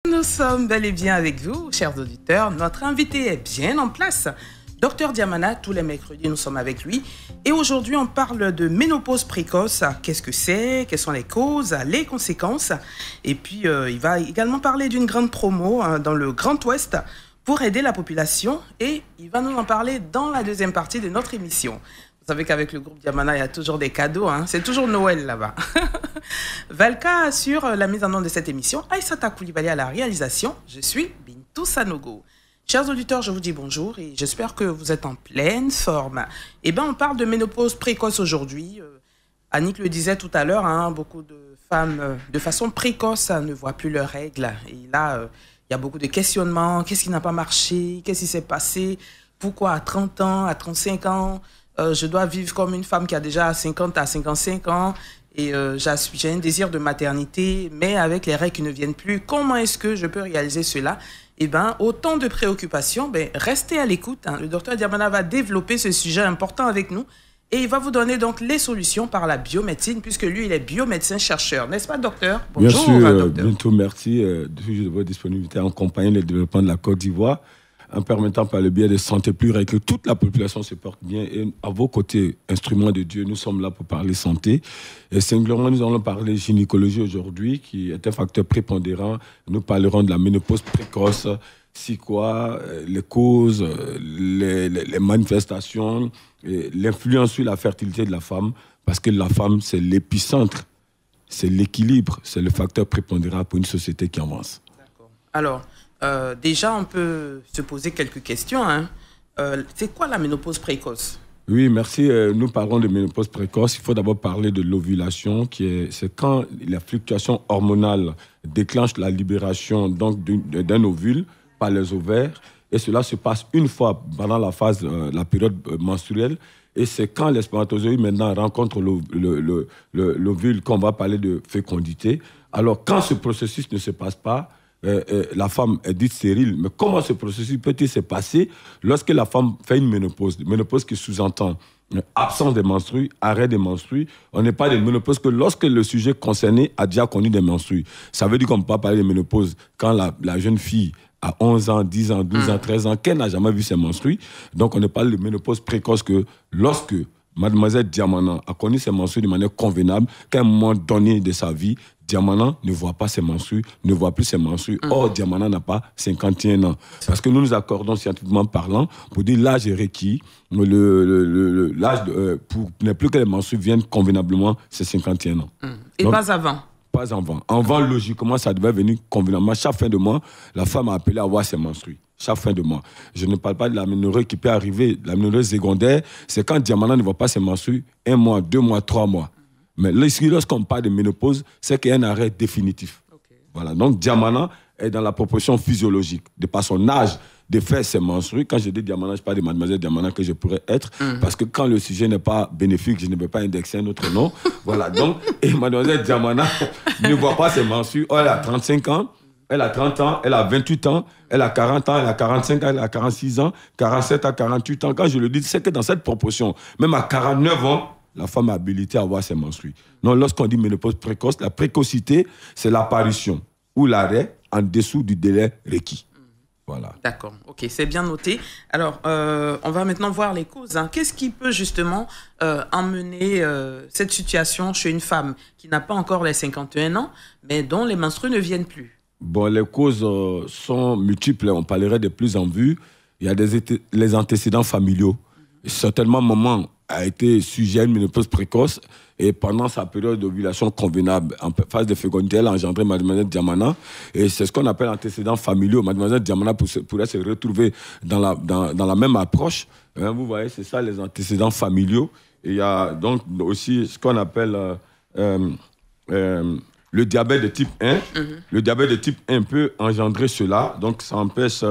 Nous sommes bel et bien avec vous, chers auditeurs. Notre invité est bien en place. Docteur Diamana, tous les mercredis, nous sommes avec lui. Et aujourd'hui, on parle de ménopause précoce. Qu'est-ce que c'est? Quelles sont les causes, les conséquences? Et puis, il va également parler d'une grande promo dans le Grand Ouest pour aider la population. Et il va nous en parler dans la deuxième partie de notre émission. Vous savez qu'avec le groupe Diamana, il y a toujours des cadeaux. C'est toujours Noël là-bas. Valka assure la mise en œuvre de cette émission. Aïssata Koulibaly à la réalisation. Je suis Bintou Sanogo. Chers auditeurs, je vous dis bonjour et j'espère que vous êtes en pleine forme. Eh bien, on parle de ménopause précoce aujourd'hui. Annick le disait tout à l'heure, beaucoup de femmes, de façon précoce, ne voient plus leurs règles. Et là, il y a beaucoup de questionnements. Qu'est-ce qui n'a pas marché? Qu'est-ce qui s'est passé? Pourquoi à 30 ans, à 35 ans, je dois vivre comme une femme qui a déjà 50 à 55 ans et j'ai un désir de maternité, mais avec les règles qui ne viennent plus. Comment est-ce que je peux réaliser cela? Eh bien, autant de préoccupations. Restez à l'écoute. Le docteur Diamana va développer ce sujet important avec nous et il va vous donner donc les solutions par la biomédecine, puisque lui, il est biomédecin-chercheur. N'est-ce pas, docteur? Bonjour, bien sûr, docteur. Bientôt, merci de votre disponibilité à accompagner le développement de la Côte d'Ivoire, en permettant par le biais de santé plurielle que toute la population se porte bien. Et à vos côtés, instruments de Dieu, nous sommes là pour parler santé. Et singulièrement, nous allons parler gynécologie aujourd'hui, qui est un facteur prépondérant. Nous parlerons de la ménopause précoce, c'est quoi, les causes, les manifestations, l'influence sur la fertilité de la femme, parce que la femme, c'est l'épicentre, c'est l'équilibre, c'est le facteur prépondérant pour une société qui avance. D'accord. Alors, déjà, on peut se poser quelques questions. C'est quoi la ménopause précoce? Oui, merci. Nous parlons de ménopause précoce. Il faut d'abord parler de l'ovulation, c'est quand la fluctuation hormonale déclenche la libération donc d'un ovule par les ovaires. Et cela se passe une fois pendant la période menstruelle. Et c'est quand les spermatozoïdes maintenant rencontrent l'ovule qu'on va parler de fécondité. Alors, quand ce processus ne se passe pas, la femme est dite stérile. Mais comment ce processus peut-il se passer lorsque la femme fait une ménopause? Ménopause qui sous-entend absence des menstrues, arrêt des menstrues. On n'est pas de ménopause que lorsque le sujet concerné a déjà connu des menstrues. Ça veut dire qu'on ne peut pas parler de ménopause quand la jeune fille a 11 ans, 10 ans, 12 ans, 13 ans, qu'elle n'a jamais vu ses menstrues. Donc on ne parle de ménopause précoce que lorsque Mademoiselle Diamana a connu ses menstrues de manière convenable, qu'à un moment donné de sa vie, Diamana ne voit pas ses menstrues, ne voit plus ses menstrues. Or, Diamana n'a pas 51 ans. Parce que nous nous accordons scientifiquement parlant pour dire l'âge est requis. L'âge pour ne plus que les menstrues viennent convenablement, c'est 51 ans. Et donc, pas avant? Pas avant. Avant, logiquement, ça devait venir convenablement. Chaque fin de mois, la femme a appelé à voir ses menstrues. Chaque fin de mois. Je ne parle pas de la l'aménorrhée qui peut arriver. L'aménorrhée secondaire, c'est quand Diamana ne voit pas ses menstrues 1 mois, 2 mois, 3 mois. Mais lorsqu'on parle de ménopause, c'est qu'il y a un arrêt définitif. Okay. Voilà. Donc, Diamana est dans la proportion physiologique, de par son âge, de faire ses menstrues. Quand je dis Diamana, je parle de Mademoiselle Diamana que je pourrais être, parce que quand le sujet n'est pas bénéfique, je ne vais pas indexer un autre nom. Voilà. Donc, et Mademoiselle Diamana ne voit pas ses menstrues. Oh, elle a 35 ans, elle a 30 ans, elle a 28 ans, elle a 40 ans, elle a 45 ans, elle a 46 ans, 47 ans, 48 ans. Quand je le dis, c'est que dans cette proportion, même à 49 ans, la femme est habilitée à avoir ses menstrues. Donc, lorsqu'on dit ménopause précoce, la précocité, c'est l'apparition ou l'arrêt en dessous du délai requis. Voilà. D'accord, ok, c'est bien noté. Alors, on va maintenant voir les causes. Qu'est-ce qui peut justement emmener cette situation chez une femme qui n'a pas encore les 51 ans, mais dont les menstrues ne viennent plus? Bon, les causes sont multiples. On parlerait de plus en vue. Il y a les antécédents familiaux. Certainement, maman a été sujet à une ménopause précoce et pendant sa période d'ovulation convenable, en phase de fécondité, elle a engendré Mademoiselle Diamana. Et c'est ce qu'on appelle antécédents familiaux. Mademoiselle Diamana pourrait se retrouver dans la même approche. Vous voyez, c'est ça les antécédents familiaux. Et il y a donc aussi ce qu'on appelle le diabète de type 1. Le diabète de type 1 peut engendrer cela. Donc ça empêche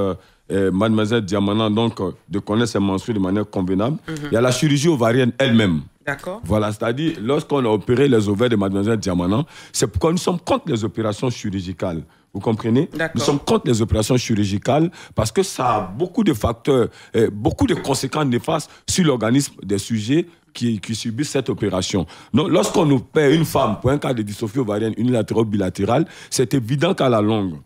Mademoiselle Diamana donc, de connaître ses menstrues de manière convenable. Il y a la chirurgie ovarienne elle-même. D'accord. Voilà, c'est-à-dire, lorsqu'on a opéré les ovaires de Mademoiselle Diamana, c'est pourquoi nous sommes contre les opérations chirurgicales. Vous comprenez? Nous sommes contre les opérations chirurgicales parce que ça a beaucoup de facteurs, beaucoup de conséquences néfastes sur l'organisme des sujets qui subissent cette opération. Donc, lorsqu'on opère une femme pour un cas de dystrophie ovarienne unilatérale bilatérale, c'est évident qu'à la longue,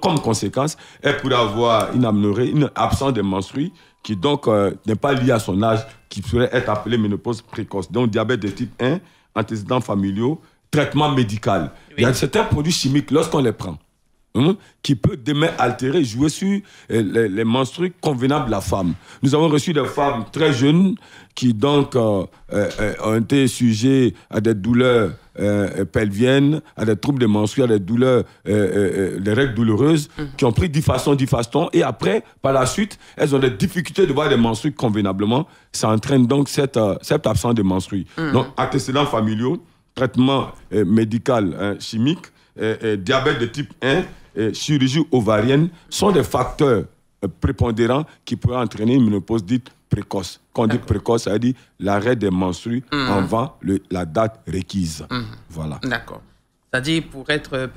Comme conséquence, elle pourrait avoir une aménorrhée, une absence de menstrues qui donc n'est pas liée à son âge, qui pourrait être appelée ménopause précoce. Donc diabète de type 1, antécédents familiaux, traitement médical. Oui. Il y a certains produits chimiques, lorsqu'on les prend, qui peut demain altérer, jouer sur les menstrues convenables de la femme. Nous avons reçu des femmes très jeunes qui donc ont été sujets à des douleurs pelviennes, à des troubles de menstrues, à des douleurs, des règles douloureuses, qui ont pris 10 fastons, et après, par la suite, elles ont des difficultés de voir des menstrues convenablement. Ça entraîne donc cette absence de menstrues. Donc, antécédents familiaux, traitement médical chimique, diabète de type 1, chirurgie ovarienne sont des facteurs prépondérants qui pourraient entraîner une ménopause dite précoce. Quand on dit précoce, ça veut dire l'arrêt des menstrues avant la date requise. Voilà. D'accord. C'est-à-dire, pour être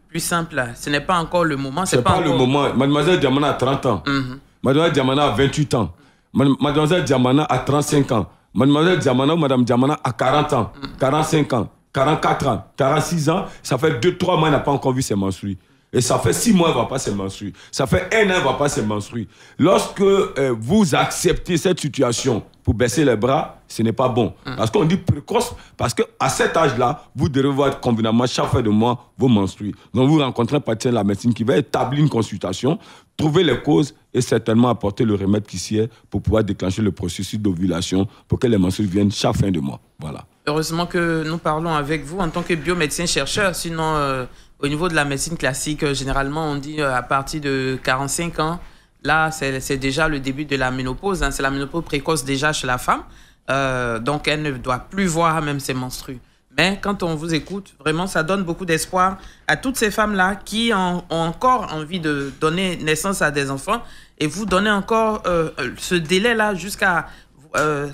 plus simple, ce n'est pas encore le moment. C'est pas le moment. Mademoiselle Diamana a 30 ans. Mademoiselle Diamana a 28 ans. Mademoiselle Diamana a 35 ans. Mademoiselle Diamana ou Madame Diamana a 40 ans, 45 ans, 44 ans, 46 ans. Ça fait 2-3 mois, elle n'a pas encore vu ses menstrues. Et ça fait 6 mois, elle ne va pas se menstruer. Ça fait 1 an, elle ne va pas se menstruer. Lorsque vous acceptez cette situation pour baisser les bras, ce n'est pas bon. Parce qu'on dit précoce, parce qu'à cet âge-là, vous devez voir convenablement chaque fin de mois vos menstrues. Donc vous rencontrez un praticien de la médecine qui va établir une consultation, trouver les causes et certainement apporter le remède qui s'y est pour pouvoir déclencher le processus d'ovulation pour que les menstrues viennent chaque fin de mois. Voilà. Heureusement que nous parlons avec vous en tant que biomédecin-chercheur, sinon... Au niveau de la médecine classique, généralement, on dit à partir de 45 ans, là, c'est déjà le début de la ménopause. C'est la ménopause précoce déjà chez la femme. Donc, elle ne doit plus voir même ses menstrues. Mais quand on vous écoute, vraiment, ça donne beaucoup d'espoir à toutes ces femmes-là qui ont encore envie de donner naissance à des enfants. Et vous donnez encore ce délai-là jusqu'à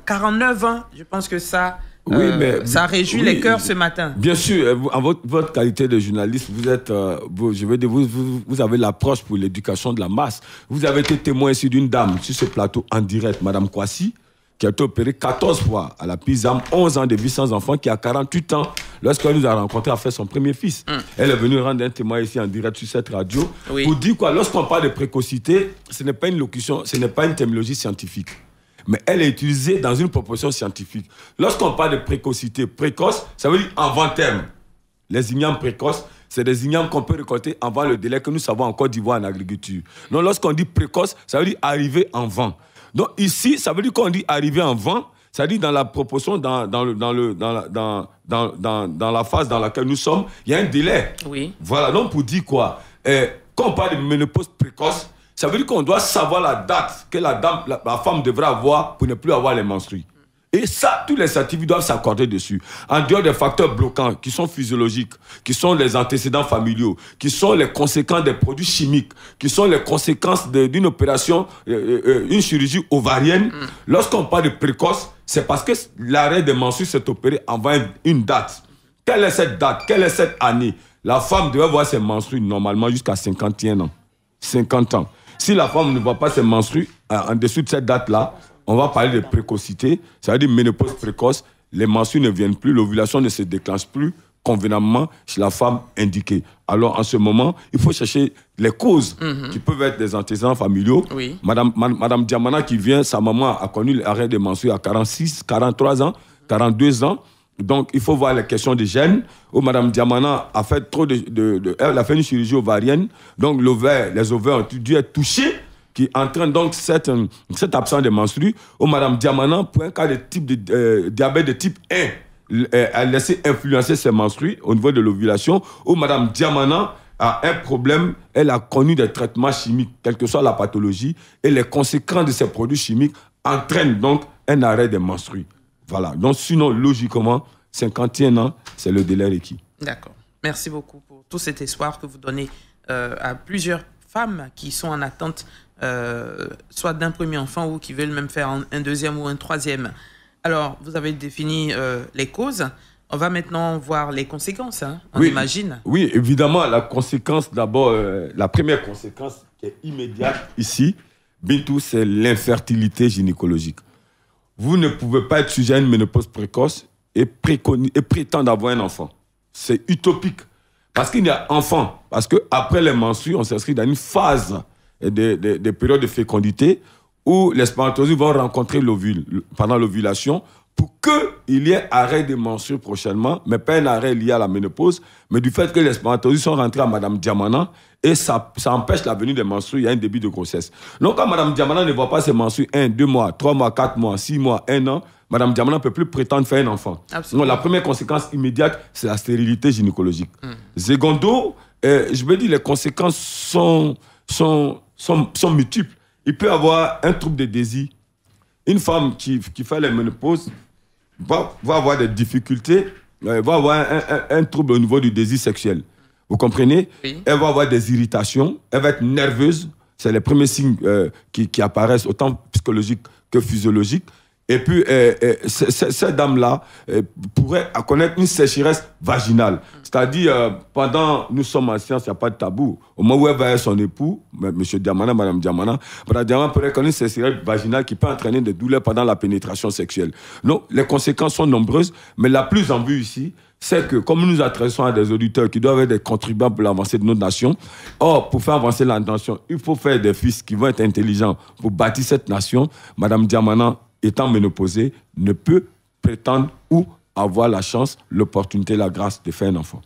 49 ans. Je pense que ça... Oui, mais ça réjouit les cœurs ce matin. Bien sûr, en votre qualité de journaliste, vous êtes, vous avez l'approche pour l'éducation de la masse. Vous avez été témoin ici d'une dame sur ce plateau en direct, Madame Kwasi, qui a été opérée 14 fois à la PISAM, 11 ans de vie sans enfant, qui a 48 ans, lorsqu'elle nous a rencontré, a fait son premier fils. Elle est venue rendre un témoin ici en direct sur cette radio. Oui. Pour dire quoi, lorsqu'on parle de précocité, ce n'est pas une locution, ce n'est pas une terminologie scientifique. Mais elle est utilisée dans une proposition scientifique. Lorsqu'on parle de précocité, précoce, ça veut dire avant terme. Les ignames précoces, c'est des ignames qu'on peut récolter avant le délai que nous savons en Côte d'Ivoire en agriculture. Donc lorsqu'on dit précoce, ça veut dire arriver en vent. Donc ici, ça veut dire qu'on dit arriver en vent, ça veut dire dans la proportion, dans la phase dans laquelle nous sommes, il y a un délai. Oui. Voilà, donc pour dire quoi, quand on parle de ménopause précoce, ça veut dire qu'on doit savoir la date que la femme devrait avoir pour ne plus avoir les menstrues. Et ça, tous les scientifiques doivent s'accorder dessus. En dehors des facteurs bloquants qui sont physiologiques, qui sont les antécédents familiaux, qui sont les conséquences des produits chimiques, qui sont les conséquences d'une opération, une chirurgie ovarienne. Lorsqu'on parle de précoce, c'est parce que l'arrêt des menstrues s'est opéré avant une date. Quelle est cette date? Quelle est cette année? La femme devait voir ses menstrues normalement jusqu'à 51 ans. 50 ans. Si la femme ne voit pas ses menstrues en dessous de cette date-là, on va parler de précocité, ça veut dire ménopause précoce, les menstrues ne viennent plus, l'ovulation ne se déclenche plus convenablement chez la femme indiquée. Alors en ce moment, il faut chercher les causes qui peuvent être des antécédents familiaux. Oui. Madame Diamana qui vient, sa maman a connu l'arrêt des menstrues à 46, 43 ans, 42 ans. Donc, il faut voir les questions de gènes. Madame Diamana a fait elle a fait une chirurgie ovarienne. Donc, les ovaires ont dû être touchés, qui entraîne donc cette absence de menstrues. Madame Diamana, pour un cas de diabète de type 1, elle a laissé influencer ses menstrues au niveau de l'ovulation. Madame Diamana a un problème, elle a connu des traitements chimiques, quelle que soit la pathologie, et les conséquences de ces produits chimiques entraînent donc un arrêt des menstrues. Voilà. Donc, sinon, logiquement, 51 ans, c'est le délai requis. D'accord. Merci beaucoup pour tout cet espoir que vous donnez à plusieurs femmes qui sont en attente, soit d'un premier enfant ou qui veulent même faire un deuxième ou un troisième. Alors, vous avez défini les causes. On va maintenant voir les conséquences, on imagine. Oui, évidemment, la conséquence, d'abord, la première conséquence qui est immédiate ici, Bintou, c'est l'infertilité gynécologique. Vous ne pouvez pas être sujet à une ménopause précoce et prétendre avoir un enfant. C'est utopique. Parce qu'il y a enfant. Parce qu'après les menstrues, on s'inscrit dans une phase des périodes de fécondité où les spermatozoïdes vont rencontrer l'ovule pendant l'ovulation pour qu'il y ait arrêt des menstrues prochainement, mais pas un arrêt lié à la ménopause, mais du fait que les spermatozoïdes sont rentrés à Madame Diamana et ça empêche la venue des menstrues, il y a un début de grossesse. Donc quand Madame Diamana ne voit pas ses menstrues 1, 2 mois, 3 mois, 4 mois, 6 mois, 1 an, Madame Diamana ne peut plus prétendre faire un enfant. Absolument. Donc la première conséquence immédiate, c'est la stérilité gynécologique. Secondo, je me dis les conséquences sont multiples. Il peut y avoir un trouble de désir. Une femme qui fait la ménopause va avoir des difficultés, va avoir un trouble au niveau du désir sexuel. Vous comprenez? Oui. Elle va avoir des irritations, elle va être nerveuse. C'est les premiers signes qui apparaissent, autant psychologiques que physiologiques. Et puis, cette dame-là pourrait connaître une sécheresse vaginale. C'est-à-dire, pendant nous sommes en science, il n'y a pas de tabou. Au moment où elle va avec son époux, M. Diamana, Mme Diamana, Mme Diamana pourrait connaître une sécheresse vaginale qui peut entraîner des douleurs pendant la pénétration sexuelle. Donc, les conséquences sont nombreuses, mais la plus en vue ici, c'est que, comme nous adressons à des auditeurs qui doivent être des contribuables pour l'avancée de notre nation, or, pour faire avancer la nation, il faut faire des fils qui vont être intelligents pour bâtir cette nation. Mme Diamana, étant ménopausée, ne peut prétendre ou avoir la chance, l'opportunité, la grâce de faire un enfant.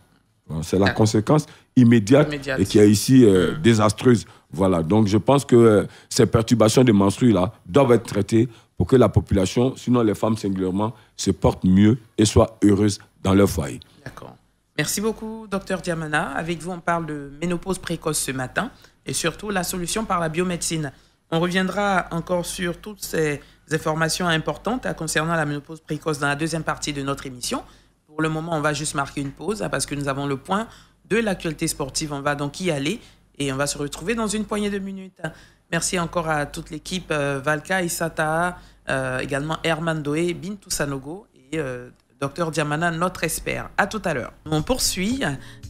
C'est la conséquence immédiate et qui est ici désastreuse. Voilà. Donc, je pense que ces perturbations de menstrues-là doivent être traitées pour que la population, sinon les femmes singulièrement, se portent mieux et soient heureuses dans leur foyer. D'accord. Merci beaucoup, Dr Diamana. Avec vous, on parle de ménopause précoce ce matin et surtout la solution par la biomédecine. On reviendra encore sur toutes ces informations importantes concernant la ménopause précoce dans la deuxième partie de notre émission. Pour le moment, on va juste marquer une pause parce que nous avons le point de l'actualité sportive. On va donc y aller et on va se retrouver dans une poignée de minutes. Merci encore à toute l'équipe, Valka, Issata, également Herman Doé, Bintou Sanogo et Dr Diamana, notre expert. À tout à l'heure. On poursuit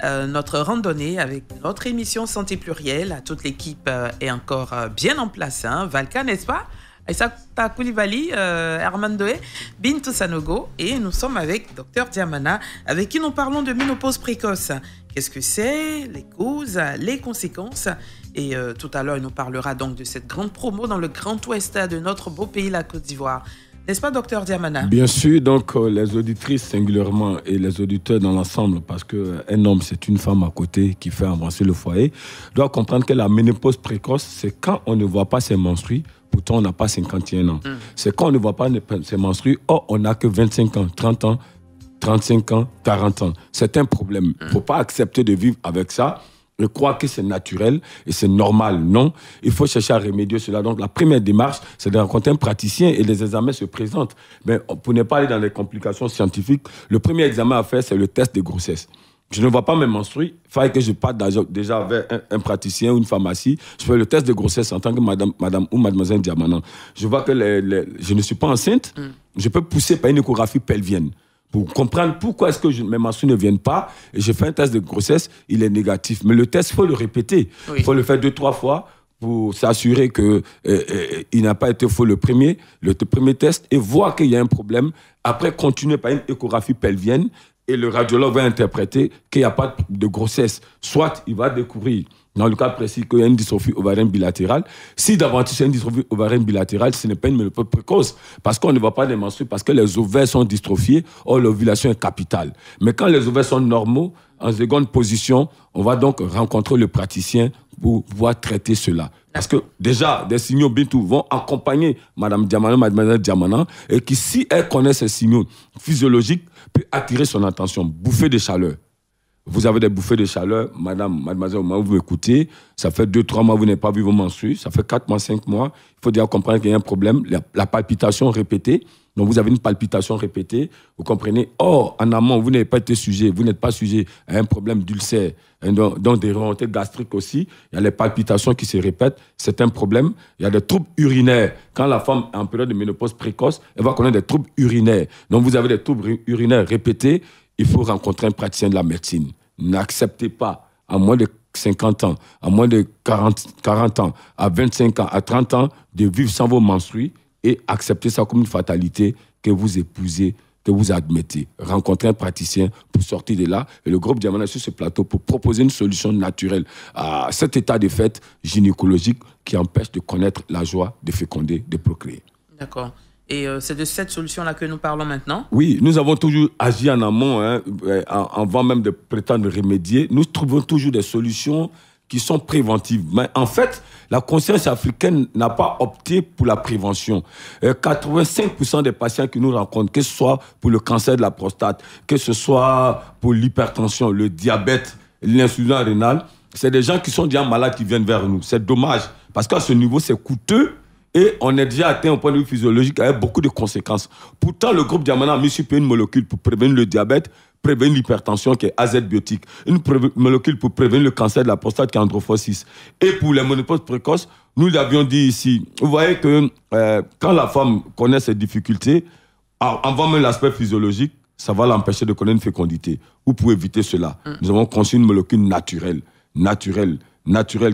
notre randonnée avec notre émission Santé Plurielle. Toute l'équipe est encore bien en place. Valka, n'est-ce pas? Aïssata Koulibaly, Herman Doé, Bintou Sanogo, et nous sommes avec Dr Diamana, avec qui nous parlons de ménopause précoce. Qu'est-ce que c'est? Les causes, les conséquences. Et tout à l'heure, il nous parlera donc de cette grande promo dans le Grand Ouest de notre beau pays, la Côte d'Ivoire. N'est-ce pas, Dr Diamana? Bien sûr, donc les auditrices singulièrement et les auditeurs dans l'ensemble, parce qu'un homme, c'est une femme à côté qui fait avancer le foyer, doivent comprendre que la ménopause précoce, c'est quand on ne voit pas ses menstrues. Pourtant, on n'a pas 51 ans. C'est quand on ne voit pas ses menstrues, or on n'a que 25 ans, 30 ans, 35 ans, 40 ans. C'est un problème. Il ne faut pas accepter de vivre avec ça. Je crois que c'est naturel et c'est normal. Non, il faut chercher à remédier cela. Donc, la première démarche, c'est de rencontrer un praticien et les examens se présentent. Mais pour ne pas aller dans les complications scientifiques, le premier examen à faire, c'est le test de grossesse. Je ne vois pas mes menstrues, il fallait que je parte déjà vers un praticien ou une pharmacie. Je fais le test de grossesse en tant que madame ou mademoiselle Diamana. Je vois que je ne suis pas enceinte. Je peux pousser par une échographie pelvienne pour comprendre pourquoi est-ce que mes menstrues ne viennent pas. Et je fais un test de grossesse, il est négatif. Mais le test, il faut le répéter. Il faut le faire 2-3 fois pour s'assurer qu'il n'a pas été faux le premier test et voir qu'il y a un problème. Après, continuer par une échographie pelvienne. Et le radiologue va interpréter qu'il n'y a pas de grossesse. Soit il va découvrir, dans le cas précis, qu'il y a une dystrophie ovarienne bilatérale. Si d'aventure c'est une dystrophie ovarienne bilatérale, ce n'est pas une ménopause précoce. Parce qu'on ne voit pas des menstrues, parce que les ovaires sont dystrophiés, or l'ovulation est capitale. Mais quand les ovaires sont normaux, en seconde position, on va donc rencontrer le praticien pour pouvoir traiter cela. Parce que déjà, des signaux Bintou vont accompagner Mme Diamana, Mme Diamana, et qui, si elle connaît ces signaux physiologiques, peut attirer son attention. Bouffée de chaleur. Vous avez des bouffées de chaleur, mademoiselle, au moment où vous m'écoutez, ça fait 2-3 mois que vous n'avez pas vu vos menstrues, ça fait 4 mois, 5 mois. Il faut déjà comprendre qu'il y a un problème. La palpitation répétée. Donc, vous avez une palpitation répétée, vous comprenez. Or, en amont, vous n'avez pas été sujet, vous n'êtes pas sujet à un problème d'ulcère, donc des remontées gastriques aussi. Il y a les palpitations qui se répètent, c'est un problème. Il y a des troubles urinaires. Quand la femme est en période de ménopause précoce, elle va connaître des troubles urinaires. Donc, vous avez des troubles urinaires répétés, il faut rencontrer un praticien de la médecine. N'acceptez pas, à moins de 50 ans, à moins de 40 ans, à 25 ans, à 30 ans, de vivre sans vos menstrues et accepter ça comme une fatalité que vous épousez que vous admettez. Rencontrez un praticien pour sortir de là. Et le groupe Diamana est sur ce plateau pour proposer une solution naturelle à cet état de fait gynécologique qui empêche de connaître la joie de féconder, de procréer. D'accord. Et c'est de cette solution-là que nous parlons maintenant? Oui, nous avons toujours agi en amont, avant même de prétendre remédier. Nous trouvons toujours des solutions qui sont préventives. Mais en fait, la conscience africaine n'a pas opté pour la prévention. 85% des patients que nous rencontrons, que ce soit pour le cancer de la prostate, que ce soit pour l'hypertension, le diabète, l'insuffisance rénale, c'est des gens qui sont déjà malades qui viennent vers nous. C'est dommage, parce qu'à ce niveau, c'est coûteux et on est déjà atteint au point de vue physiologique avec beaucoup de conséquences. Pourtant, le groupe Diamana a mis sur pied une molécule pour prévenir le diabète, prévenir l'hypertension qui est AZ biotique, une molécule pour prévenir le cancer de la prostate qui est Androphos 6. Et pour les ménopauses précoces, nous l'avions dit ici, vous voyez que quand la femme connaît ses difficultés, avant même l'aspect physiologique, ça va l'empêcher de connaître une fécondité. Ou pour éviter cela, nous avons conçu une molécule naturelle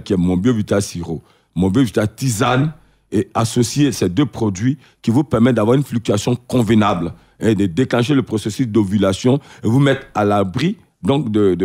qui est mon Biovita Sirop, mon Biovita Tisane, et associer ces deux produits qui vous permettent d'avoir une fluctuation convenable et de déclencher le processus d'ovulation et vous mettre à l'abri donc de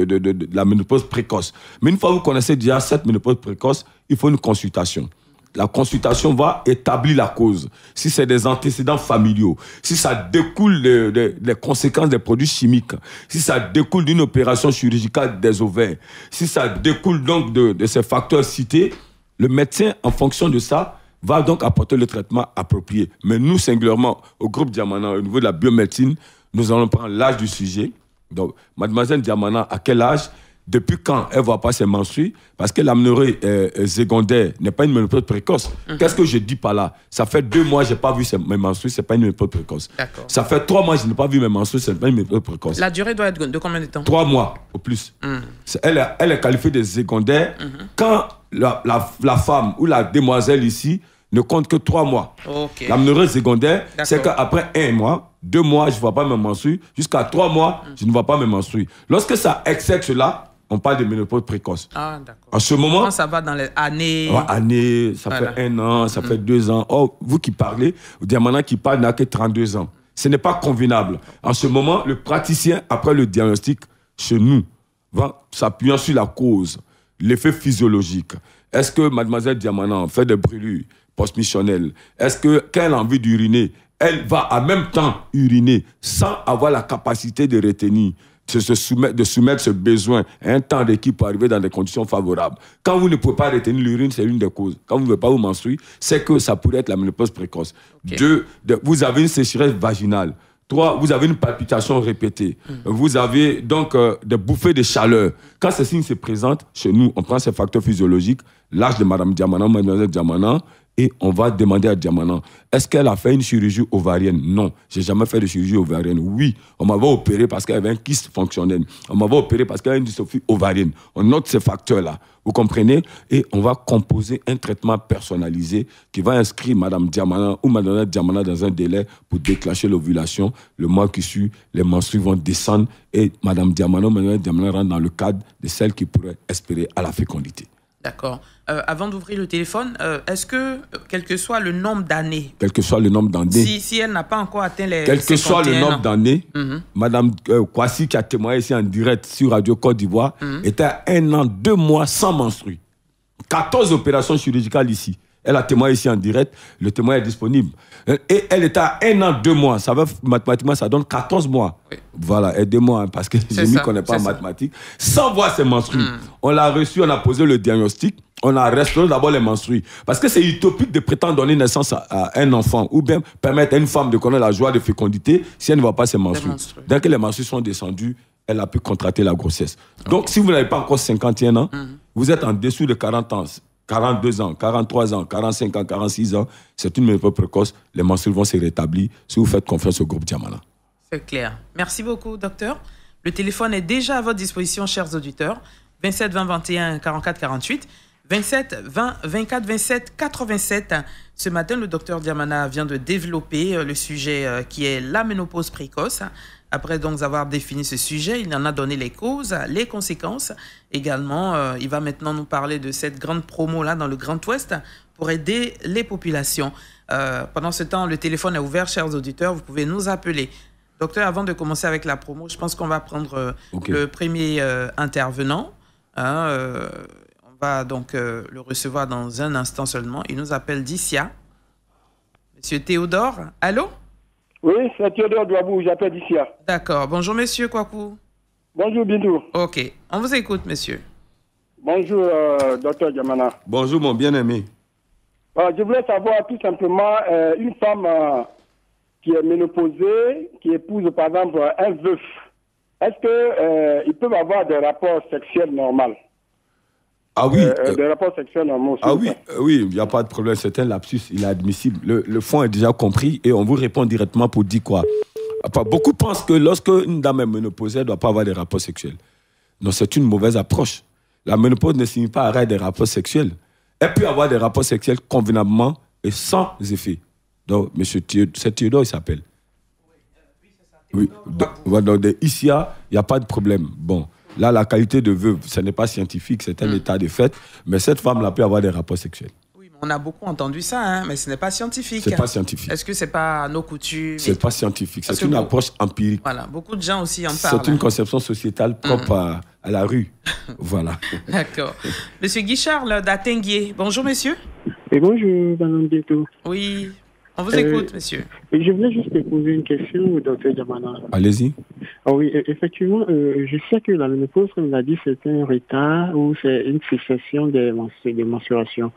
la ménopause précoce. Mais une fois que vous connaissez déjà cette ménopause précoce, il faut une consultation. La consultation va établir la cause. Si c'est des antécédents familiaux, si ça découle des conséquences des produits chimiques, si ça découle d'une opération chirurgicale des ovaires, si ça découle donc de ces facteurs cités, le médecin, en fonction de ça, va donc apporter le traitement approprié. Mais nous, singulièrement, au groupe Diamana, au niveau de la biomédecine, nous allons prendre l'âge du sujet. Donc, mademoiselle Diamana, à quel âge, depuis quand elle ne voit pas ses menstrues? Parce que l'aménorrhée secondaire n'est pas une ménopause précoce. Qu'est-ce que je dis par là? Ça fait 2 mois, je n'ai pas vu mes menstrues, ce n'est pas une ménopause précoce. Ça fait 3 mois, je n'ai pas vu mes menstrues, ce n'est pas une ménopause précoce. La durée doit être de combien de temps? 3 mois au plus. Elle est qualifiée de secondaire quand la femme ou la demoiselle ici ne compte que 3 mois. L'aménorrhée secondaire, c'est qu'après 1 mois, 2 mois, je ne vois pas mes menstrues, jusqu'à 3 mois, je ne vois pas mes menstrues. Lorsque ça excède cela, on parle de ménopause précoce. Ah, d'accord. En ce moment, quand ça va dans les années. Années, ça fait 1 an, ça fait 2 ans. Oh, vous qui parlez, Diamana qui parle n'a que 32 ans. Ce n'est pas convenable. En ce moment, le praticien, après le diagnostic, chez nous, va s'appuyer sur la cause, l'effet physiologique. Est-ce que mademoiselle Diamana fait des brûlures post-missionnelles? Est-ce que quand elle a envie d'uriner, elle va en même temps uriner sans avoir la capacité de retenir, de soumettre ce besoin à un temps d'équipe pour arriver dans des conditions favorables? Quand vous ne pouvez pas retenir l'urine, c'est l'une des causes. Quand vous ne pouvez pas vous menstruer, c'est que ça pourrait être la ménopause précoce. 2, vous avez une sécheresse vaginale. 3, vous avez une palpitation répétée. Vous avez donc des bouffées de chaleur. Quand ces signes se présentent, chez nous, on prend ces facteurs physiologiques, l'âge de madame Diamana, mademoiselle Diamana, et on va demander à Diamana, est-ce qu'elle a fait une chirurgie ovarienne? Non, je n'ai jamais fait de chirurgie ovarienne. Oui, on m'avait opéré parce qu'elle avait un kyste fonctionnel. On m'avait opéré parce qu'elle avait une dystrophie ovarienne. On note ces facteurs-là, vous comprenez? Et on va composer un traitement personnalisé qui va inscrire madame Diamana ou mademoiselle Diamana dans un délai pour déclencher l'ovulation. Le mois qui suit, les menstrues vont descendre et madame Diamana ou mademoiselle Diamana rentre dans le cadre de celle qui pourrait espérer à la fécondité. D'accord. Avant d'ouvrir le téléphone, est-ce que, quel que soit le nombre d'années... Quel que soit le nombre d'années... Si elle n'a pas encore atteint les... Quel que soit le nombre d'années, Madame Kwasi, qui a témoigné ici en direct sur Radio Côte d'Ivoire, était à 1 an, 2 mois sans menstrues. 14 opérations chirurgicales ici. Elle a témoigné ici en direct, le témoin est disponible. Et elle était à 1 an, 2 mois. Ça va, mathématiquement, ça donne 14 mois. Oui. Voilà, aidez-moi, hein, parce que je ne m'y connais pas en mathématiques. Sans voir ses menstrues. On l'a reçu, on a posé le diagnostic, on a restauré d'abord les menstrues. Parce que c'est utopique de prétendre donner naissance à un enfant ou bien permettre à une femme de connaître la joie de fécondité si elle ne voit pas ses menstrues. Dès que les menstrues sont descendues, elle a pu contracter la grossesse. Donc, si vous n'avez pas encore 51 ans, vous êtes en dessous de 40 ans. 42 ans, 43 ans, 45 ans, 46 ans, c'est une ménopause précoce. Les menstrues vont se rétablir si vous faites confiance au groupe Diamana. C'est clair. Merci beaucoup, docteur. Le téléphone est déjà à votre disposition, chers auditeurs. 27 20 21 44 48. 27 20 24 27 87. Ce matin, le docteur Diamana vient de développer le sujet qui est la ménopause précoce. Après donc avoir défini ce sujet, il en a donné les causes, les conséquences. Également, il va maintenant nous parler de cette grande promo-là dans le Grand Ouest pour aider les populations. Pendant ce temps, le téléphone est ouvert, chers auditeurs. Vous pouvez nous appeler. Docteur, avant de commencer avec la promo, je pense qu'on va prendre le premier intervenant. On va donc le recevoir dans un instant seulement. Il nous appelle d'Issia. Monsieur Théodore, allô? Oui, c'est Théodore Douabou, j'appelle d'Issia. D'accord. Bonjour, monsieur Kwaku. Bonjour, Bintou. Ok, on vous écoute, monsieur. Bonjour, docteur Diamana. Bonjour, mon bien-aimé. Je voulais savoir tout simplement, une femme qui est ménopausée, qui épouse par exemple un veuf, est-ce qu'ils peuvent avoir des rapports sexuels normaux? Ah oui. Des rapports sexuels normaux. Ah oui, oui, il n'y a pas de problème, c'est un lapsus, il est admissible. Le fond est déjà compris et on vous répond directement pour dire quoi. Beaucoup pensent que lorsque une dame est ménopausée, elle ne doit pas avoir des rapports sexuels. Non, c'est une mauvaise approche. La ménopause ne signifie pas arrêt des rapports sexuels. Elle peut avoir des rapports sexuels convenablement et sans effet. Donc, monsieur c'est Théodore, il s'appelle. Oui, donc ici, il n'y a pas de problème. Bon, là, la qualité de veuve, ce n'est pas scientifique, c'est un état de fait, mais cette femme-là peut avoir des rapports sexuels. Oui, on a beaucoup entendu ça, hein, mais ce n'est pas scientifique. C'est pas scientifique. Est-ce que ce n'est pas nos coutumes? C'est pas scientifique, c'est une approche empirique. Voilà, beaucoup de gens aussi en parlent. C'est une conception sociétale propre à la rue. Voilà. D'accord. Monsieur Guichard d'Atenguier. Bonjour, monsieur. Et bonjour, Madame Bintou. Oui, on vous écoute, monsieur. Je voulais juste te poser une question au docteur Diamana. Allez-y. Ah oui, effectivement, je sais que la ménopause, comme il l'a dit, c'est un retard ou c'est une cessation des menstruations.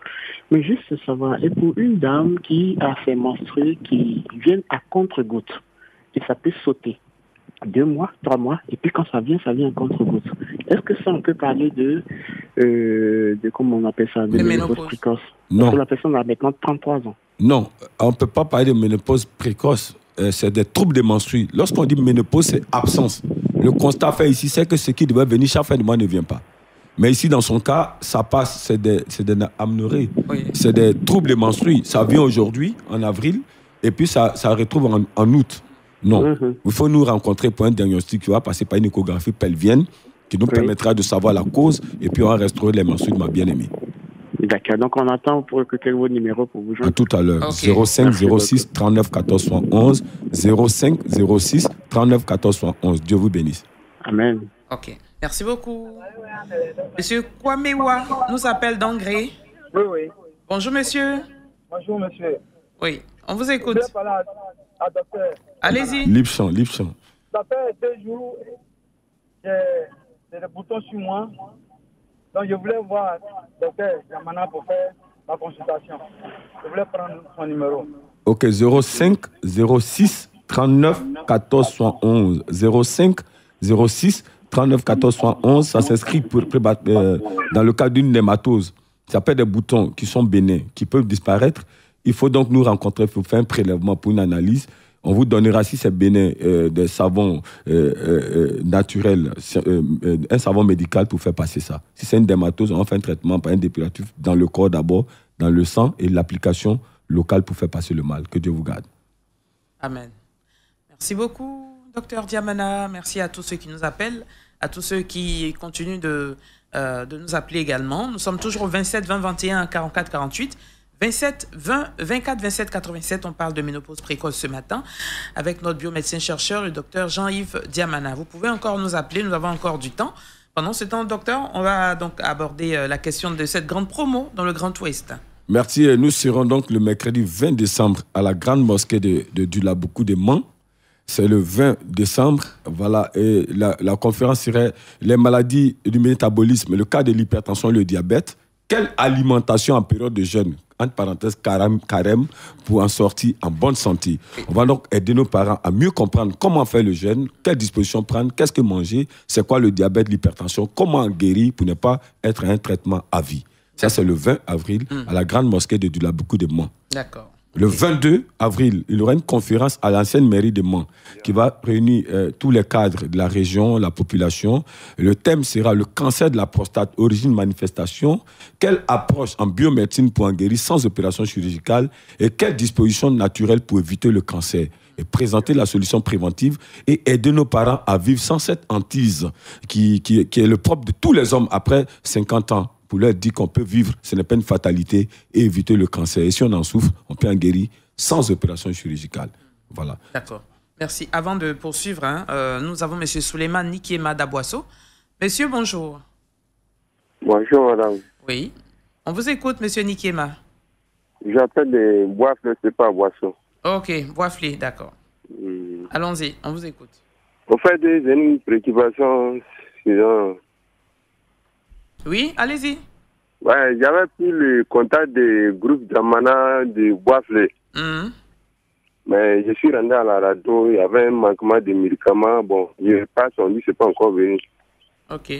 Mais juste savoir, et pour une dame qui a ses menstrues qui viennent à contre-goutte, et ça peut sauter 2 mois, 3 mois, et puis quand ça vient à contre-goutte. Est-ce que ça, on peut parler de comment on appelle ça, de ménopause précoce? Non. Pour la personne a maintenant 33 ans. Non, on ne peut pas parler de ménopause précoce. C'est des troubles des menstrues. Lorsqu'on dit ménopause, c'est absence. Le constat fait ici, c'est que ce qui devait venir chaque fin de mois ne vient pas. Mais ici, dans son cas, ça passe, c'est des aménorrhées. Oui. C'est des troubles des menstrues. Ça vient aujourd'hui, en avril, et puis ça retrouve en août. Non. Il faut nous rencontrer pour un diagnostic qui va passer par une échographie pelvienne qui nous permettra de savoir la cause, et puis on va restaurer les menstrues de ma bien-aimée. D'accord, donc on attend pour quel est votre numéro pour vous joindre? À tout à l'heure. Okay. 05 06 39 14 71. 05 06 39 14 71. Dieu vous bénisse. Amen. Ok, merci beaucoup. Monsieur Kwamewa nous appelle d'Angré. Oui, oui. Bonjour, monsieur. Bonjour, monsieur. Oui, on vous écoute. Allez-y. Lipchamp. Ça fait 2 jours, j'ai des boutons sur moi. Donc, je voulais voir le docteur Diamana pour faire ma consultation. Je voulais prendre son numéro. Ok, 05 06 39 14 71. 05 06 39 14 71. Ça s'inscrit dans le cas d'une nématose. Ça peut être des boutons qui sont bénins, qui peuvent disparaître. Il faut donc nous rencontrer pour faire un prélèvement pour une analyse. On vous donnera, si c'est bénin, des savons naturels, un savon médical pour faire passer ça. Si c'est une dermatose, on fait un traitement par un dépilatif dans le corps d'abord, dans le sang, et l'application locale pour faire passer le mal. Que Dieu vous garde. Amen. Merci beaucoup, docteur Diamana. Merci à tous ceux qui nous appellent, à tous ceux qui continuent de nous appeler également. Nous sommes toujours au 27 20 21 44 48. 27 20 24 27 87, on parle de ménopause précoce ce matin avec notre biomédecin-chercheur, le docteur Jean-Yves Diamana. Vous pouvez encore nous appeler, nous avons encore du temps. Pendant ce temps, docteur, on va donc aborder la question de cette grande promo dans le Grand Ouest. Merci. Nous serons donc le mercredi 20 décembre à la grande mosquée de Dulaboukou de Mans. C'est le 20 décembre. Voilà. Et la conférence serait les maladies du métabolisme, le cas de l'hypertension et le diabète. Quelle alimentation en période de jeûne, entre parenthèses carême, pour en sortir en bonne santé. On va donc aider nos parents à mieux comprendre comment faire le jeûne, quelles dispositions prendre, qu'est-ce que manger, c'est quoi le diabète, l'hypertension, comment en guérir pour ne pas être un traitement à vie. Ça, c'est le 20 avril à la grande mosquée de Dulaboukou de Mans. D'accord. Le 22 avril, il y aura une conférence à l'ancienne mairie de Mans qui va réunir tous les cadres de la région, la population. Le thème sera le cancer de la prostate, origine, manifestation. Quelle approche en biomédecine pour en guérir sans opération chirurgicale et quelles dispositions naturelles pour éviter le cancer et présenter la solution préventive et aider nos parents à vivre sans cette hantise qui est le propre de tous les hommes après 50 ans. Pour leur dire qu'on peut vivre, ce n'est pas une fatalité, et éviter le cancer. Et si on en souffre, on peut en guérir sans opération chirurgicale. Voilà. D'accord. Merci. Avant de poursuivre, nous avons M. Souleymane Nikiema d'Aboisseau. Monsieur, bonjour. Bonjour, madame. Oui. On vous écoute, monsieur Nikiema. J'appelle des Boisflé, c'est pas Boisseau. Ok, Boisflé, d'accord. Allons-y, on vous écoute. Au fait, j'ai une préoccupation sur... Oui, allez-y. Ouais, j'avais pris le contact du groupe Djamana de Boisflé. Mais je suis rendu à la radio, il y avait un manquement de médicaments. Bon, je passe, on dit que c'est pas encore venu. Ok.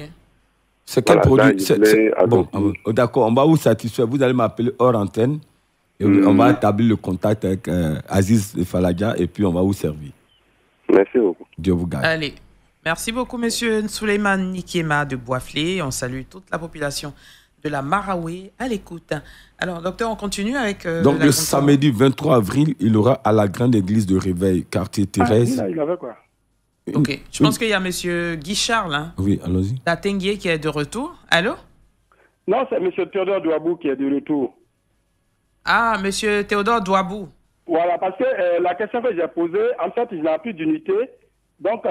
C'est quel produit Bon, d'accord, on va vous satisfaire. Vous allez m'appeler hors antenne. Et on va établir le contact avec Aziz Faladia et puis on va vous servir. Merci beaucoup. Dieu vous garde. Allez. Merci beaucoup, monsieur Souleymane Nikiema de Boisflé. On salue toute la population de la Maraoué à l'écoute. Alors, docteur, on continue avec... Donc, le samedi 23 avril, il aura à la grande église de Réveil, quartier Thérèse. Il avait quoi? Ok. Je pense qu'il y a monsieur Guy Charles, oui, allons-y. d'Atenguier qui est de retour. Allô? Non, c'est monsieur Théodore Douabou qui est de retour. Ah, monsieur Théodore Douabou. Voilà, parce que la question que j'ai posée, en fait, il n'a plus d'unité. Donc,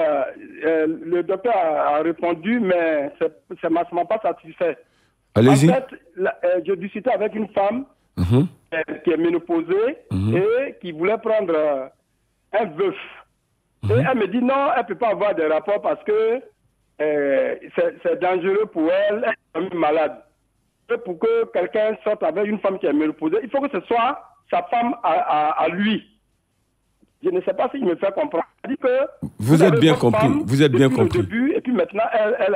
le docteur a répondu, mais ça ne m'a pas satisfait. Allez-y. En fait, je discutais avec une femme qui est ménopausée et qui voulait prendre un veuf. Et elle me dit non, elle ne peut pas avoir de rapport parce que c'est dangereux pour elle, elle est malade. Et pour que quelqu'un sorte avec une femme qui est ménopausée, il faut que ce soit sa femme à lui. Je ne sais pas si je me fais comprendre. Dit que vous êtes bien compris. Vous êtes bien compris. Au début, et puis maintenant, elle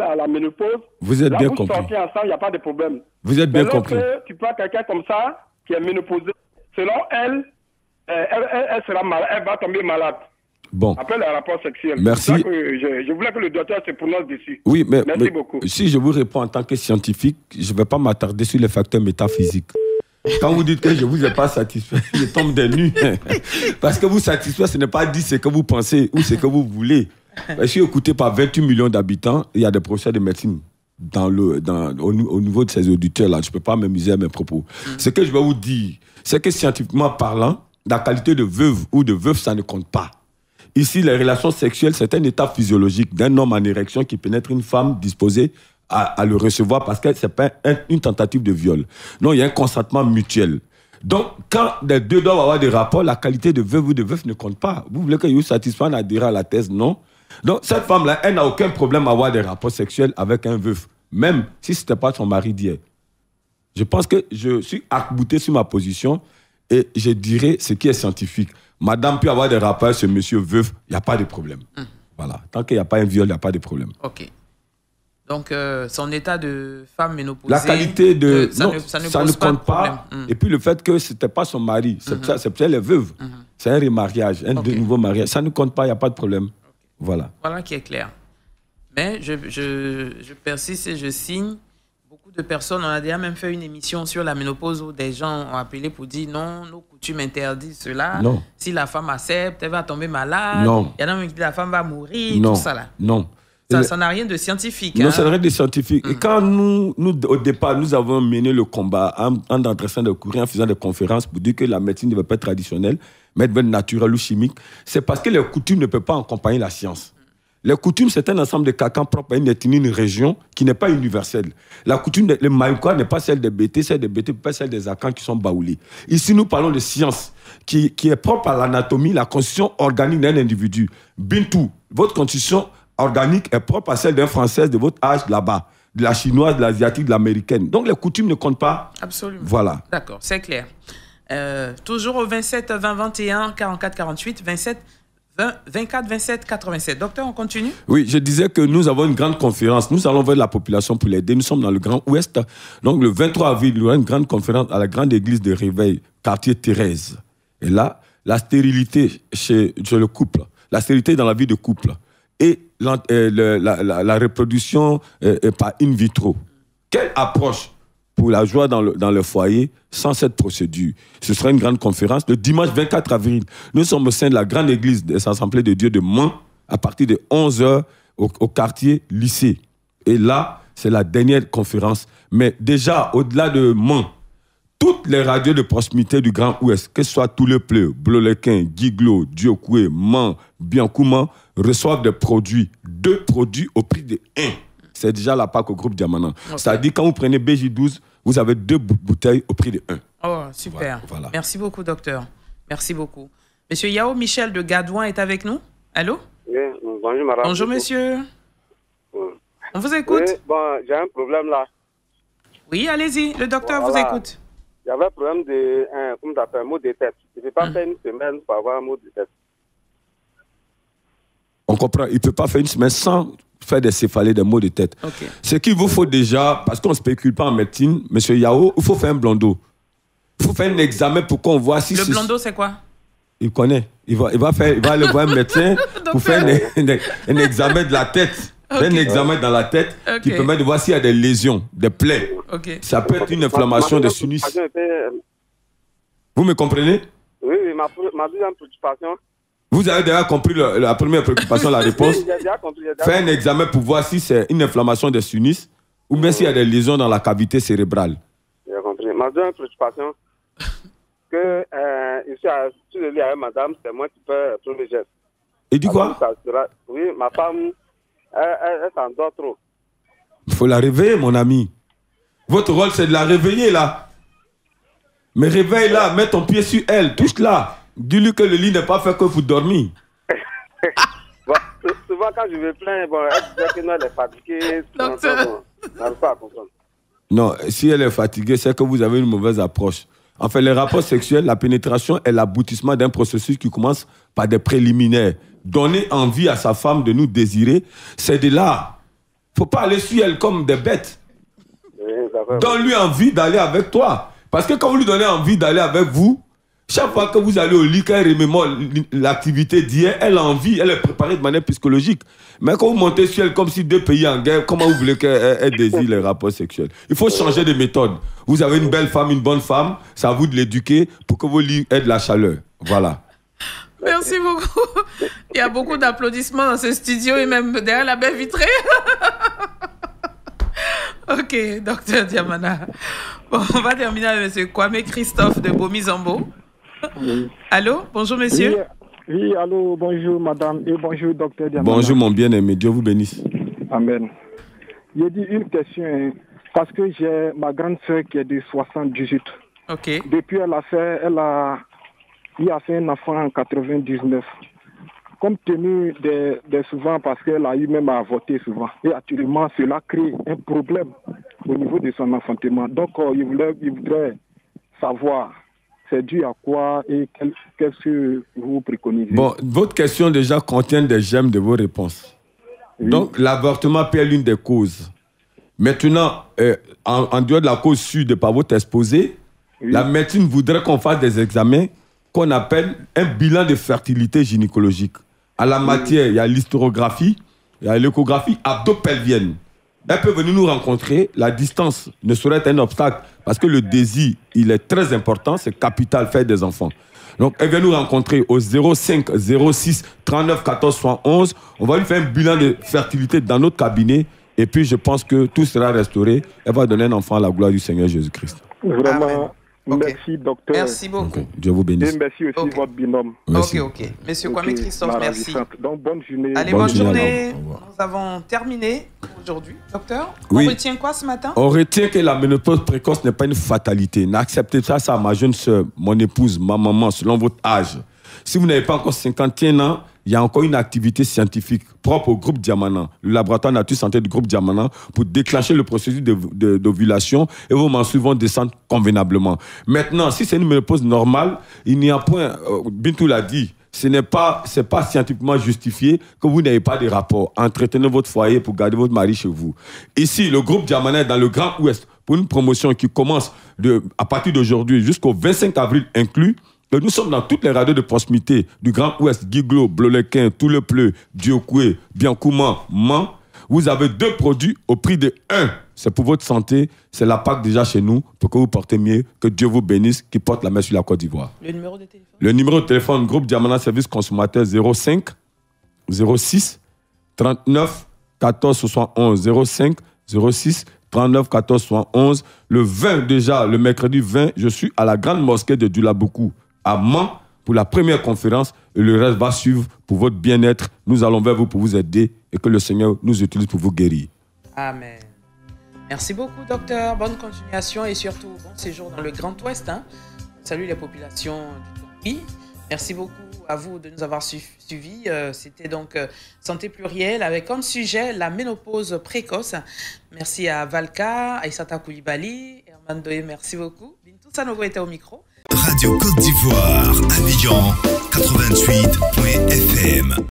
a la ménopause. Vous êtes là, bien vous compris. sortez ensemble, il n'y a pas de problème. Vous êtes bien compris. Tu prends quelqu'un comme ça, qui est ménopausée, selon elle, elle sera malade, elle va tomber malade. Bon. Après le rapport sexuel. Merci. Je voulais que le docteur se prononce dessus. Oui, mais, merci beaucoup. Si je vous réponds en tant que scientifique, je ne vais pas m'attarder sur les facteurs métaphysiques. Quand vous dites que je ne vous ai pas satisfait, je tombe des nues. Parce que vous satisfaire, ce n'est pas dire ce que vous pensez ou ce que vous voulez. Je suis écouté par 28 millions d'habitants. Il y a des professeurs de médecine au niveau de ces auditeurs-là. Je ne peux pas m'amuser à mes propos. Ce que je vais vous dire, c'est que scientifiquement parlant, la qualité de veuve ou de veuf, ça ne compte pas. Ici, les relations sexuelles, c'est un état physiologique d'un homme en érection qui pénètre une femme disposée à le recevoir parce que ce n'est pas une tentative de viol. Non, il y a un consentement mutuel. Donc, quand les deux doivent avoir des rapports, la qualité de veuve ou de veuf ne compte pas. Vous voulez que vous satisfasse en adhérant à la thèse? Non. Donc, cette femme-là, elle n'a aucun problème à avoir des rapports sexuels avec un veuf, même si ce n'était pas son mari d'hier. Je pense que je suis arc-bouté sur ma position et je dirais ce qui est scientifique. Madame peut avoir des rapports avec ce monsieur veuf, il n'y a pas de problème. Voilà. Tant qu'il n'y a pas un viol, il n'y a pas de problème. OK. Donc, son état de femme ménopausée... La qualité de... ça ne compte pas. Et puis le fait que ce n'était pas son mari, c'est peut-être les veuves. C'est un remariage, un nouveau mariage. Ça ne compte pas, il n'y a pas de problème. Okay. Voilà. Voilà qui est clair. Mais je persiste et je signe. Beaucoup de personnes, on a déjà même fait une émission sur la ménopause où des gens ont appelé pour dire non, nos coutumes interdisent cela. Non. Si la femme accepte, elle va tomber malade. Non. Il y en a même qui disent la femme va mourir, non. tout ça là. Non. Ça n'a rien de scientifique. Non, ça n'a rien de scientifique. Et quand nous, au départ, nous avons mené le combat en adressant des courriers, en faisant des conférences pour dire que la médecine ne devait pas être traditionnelle, mais devait être naturelle ou chimique, c'est parce que les coutumes ne peuvent pas accompagner la science. Les coutumes, c'est un ensemble de carcans propres à une ethnie, une région qui n'est pas universelle. La coutume, le maïkoua n'est pas celle des BT, celle des BT n'est pas celle des Akans qui sont baoulés. Ici, nous parlons de science qui est propre à l'anatomie, la constitution organique d'un individu. Bintou, votre constitution organique est propre à celle d'un Français de votre âge là-bas, de la chinoise, de l'asiatique, de l'américaine. Donc les coutumes ne comptent pas. Absolument. Voilà. D'accord, c'est clair. Toujours au 27 20 21 44 48 27 20 24 27 87. Docteur, on continue? Oui, je disais que nous avons une grande conférence. Nous allons vers la population pour l'aider. Nous sommes dans le Grand Ouest. Donc le 23 avril, il y aura une grande conférence à la grande église de Réveil, quartier Thérèse. Et là, la stérilité chez le couple, la stérilité dans la vie de couple et la reproduction par in vitro. Quelle approche pour la joie dans le foyer sans cette procédure? Ce sera une grande conférence le dimanche 24 avril. Nous sommes au sein de la grande église des Assemblées de Dieu de Mans à partir de 11h au quartier lycée. Et là, c'est la dernière conférence. Mais déjà, au-delà de Mans, toutes les radios de proximité du Grand Ouest, que ce soit Toulepleu, Blolequin, Guiglo, Diokoué, Man, Biankouman, reçoivent des produits, 2 produits au prix de 1. C'est déjà la PAC au groupe Diamana. Okay. C'est-à-dire, quand vous prenez BJ12, vous avez 2 bouteilles au prix de 1. Oh, super. Voilà. Merci beaucoup, docteur. Merci beaucoup. Monsieur Yao Michel de Gadouin est avec nous. Allô? Oui, bonjour, madame. Bonjour, monsieur. On vous écoute. Oui, bon, j'ai un problème là. Oui, allez-y, le docteur vous écoute. J'avais un problème de, comment t'appelles, mot de tête. Je ne peux pas faire une semaine pour avoir un mot de tête. On comprend, il ne peut pas faire une semaine sans faire des céphalées, des maux de tête. Okay. Ce qu'il vous faut déjà, parce qu'on ne spécule pas en médecine, monsieur Yao, il faut faire un blondeau. Il faut faire un examen pour qu'on voit si... Le blondeau, c'est quoi? Il connaît. Il va aller voir un médecin pour faire un examen de la tête. Okay. Un examen dans la tête qui permet de voir s'il y a des lésions, des plaies. Okay. Ça peut être une inflammation des sinus. Vous me comprenez? Oui, ma deuxième préoccupation. Vous avez déjà compris la première préoccupation, la réponse? J'ai déjà compris. Faire un examen pour voir si c'est une inflammation des sinus ou bien s'il y a des lésions dans la cavité cérébrale. J'ai compris. Ma deuxième préoccupation, que ici, si je lis avec madame, c'est moi qui peux prendre le geste. Et du quoi? Oui, ma femme, elle s'endort trop. Il faut la réveiller, mon ami. Votre rôle, c'est de la réveiller, là. Mais réveille-la, mets ton pied sur elle, touche-la. Dis-lui que le lit n'est pas fait que pour dormir. Bon, souvent, quand je me plains, elle dit qu'elle est fatiguée. N'arrive pas à comprendre. Non, si elle est fatiguée, c'est que vous avez une mauvaise approche. En fait, les rapports sexuels, la pénétration est l'aboutissement d'un processus qui commence par des préliminaires. Donner envie à sa femme de nous désirer, c'est de là. Il ne faut pas aller sur elle comme des bêtes. Oui, donne-lui envie d'aller avec toi. Parce que quand vous lui donnez envie d'aller avec vous, chaque fois que vous allez au lit, quand elle remémore l'activité d'hier, elle a envie, elle est préparée de manière psychologique. Mais quand vous montez sur elle comme si 2 pays en guerre, comment vous voulez qu'elle désire les rapports sexuels? Il faut changer de méthode. Vous avez une belle femme, une bonne femme, c'est à vous de l'éduquer pour que vos lits aient de la chaleur. Voilà. Merci beaucoup. Il y a beaucoup d'applaudissements dans ce studio et même derrière la baie vitrée. Ok, docteur Diamana. Bon, on va terminer avec M. Kwame Christophe de Bomi-Zambo. Oui. Allô, bonjour monsieur. Oui, allô, bonjour madame et bonjour docteur Diamana. Bonjour mon bien-aimé, Dieu vous bénisse. Amen. J'ai dit une question, parce que j'ai ma grande soeur qui est de 78. Ok. Depuis il a fait un enfant en 99. Compte tenu de souvent, parce qu'elle a eu même à avorter souvent. Et actuellement, cela crée un problème au niveau de son enfantement. Donc, il voudrait savoir, c'est dû à quoi et qu'est-ce que vous préconisez? Bon, votre question déjà contient des gemmes de vos réponses. Oui. Donc, l'avortement peut être l'une des causes. Maintenant, en dehors de la cause sûre par votre exposé, oui, la médecine voudrait qu'on fasse des examens qu'on appelle un bilan de fertilité gynécologique. À la matière, il y a l'hysterographie, il y a l'échographie abdo-pelvienne. Elle peut venir nous rencontrer. La distance ne saurait être un obstacle parce que le désir, il est très important. C'est capital, faire des enfants. Donc, elle vient nous rencontrer au 05 06 39 14 71. On va lui faire un bilan de fertilité dans notre cabinet. Et puis, je pense que tout sera restauré. Elle va donner un enfant à la gloire du Seigneur Jésus-Christ. Vraiment. Amen. Merci, docteur. Merci beaucoup. Okay. Dieu vous bénisse. Et merci aussi votre binôme. Merci. Ok. Monsieur Kwame Christophe, merci. Donc, bonne journée. Allez, bonne journée. Nous avons terminé aujourd'hui. Docteur, oui, on retient quoi ce matin? On retient que la ménopause précoce n'est pas une fatalité. N'acceptez pas ça, ma jeune soeur, mon épouse, ma maman, selon votre âge. Si vous n'avez pas encore 51 ans, il y a encore une activité scientifique propre au groupe Diamana, le laboratoire Nature Santé du groupe Diamana, pour déclencher le processus d'ovulation et vos menstrues vont descendre convenablement. Maintenant, si c'est une ménopause normale, il n'y a point, Bintou l'a dit, c'est pas scientifiquement justifié que vous n'ayez pas de rapport. Entretenez votre foyer pour garder votre mari chez vous. Ici, le groupe Diamana est dans le Grand Ouest pour une promotion qui commence à partir d'aujourd'hui jusqu'au 25 avril inclus. Nous sommes dans toutes les radios de proximité du Grand Ouest, Guiglo, Blolequin, Toulepleu, Diokoué, Biankouman, Man. Vous avez 2 produits au prix de 1. C'est pour votre santé. C'est la PAC déjà chez nous pour que vous portez mieux. Que Dieu vous bénisse, qui porte la main sur la Côte d'Ivoire. Le numéro de téléphone? Le numéro de téléphone, groupe Diamana Service Consommateur 05 06 39 14 71. 05 06 39 14 71. Le 20 déjà, le mercredi 20, je suis à la grande mosquée de Dulaboukou, à Mans, pour la première conférence. Et le reste va suivre pour votre bien-être. Nous allons vers vous pour vous aider et que le Seigneur nous utilise pour vous guérir. Amen. Merci beaucoup, docteur. Bonne continuation et surtout bon séjour dans le Grand Ouest. Salut les populations du Tourpi. Merci beaucoup à vous de nous avoir suivis. C'était donc Santé plurielle avec comme sujet la ménopause précoce. Merci à Valka, Aïssata Koulibaly, Herman Doé, merci beaucoup. Bintou Sanogo était au micro. Radio Côte d'Ivoire, Abidjan, 88.fm.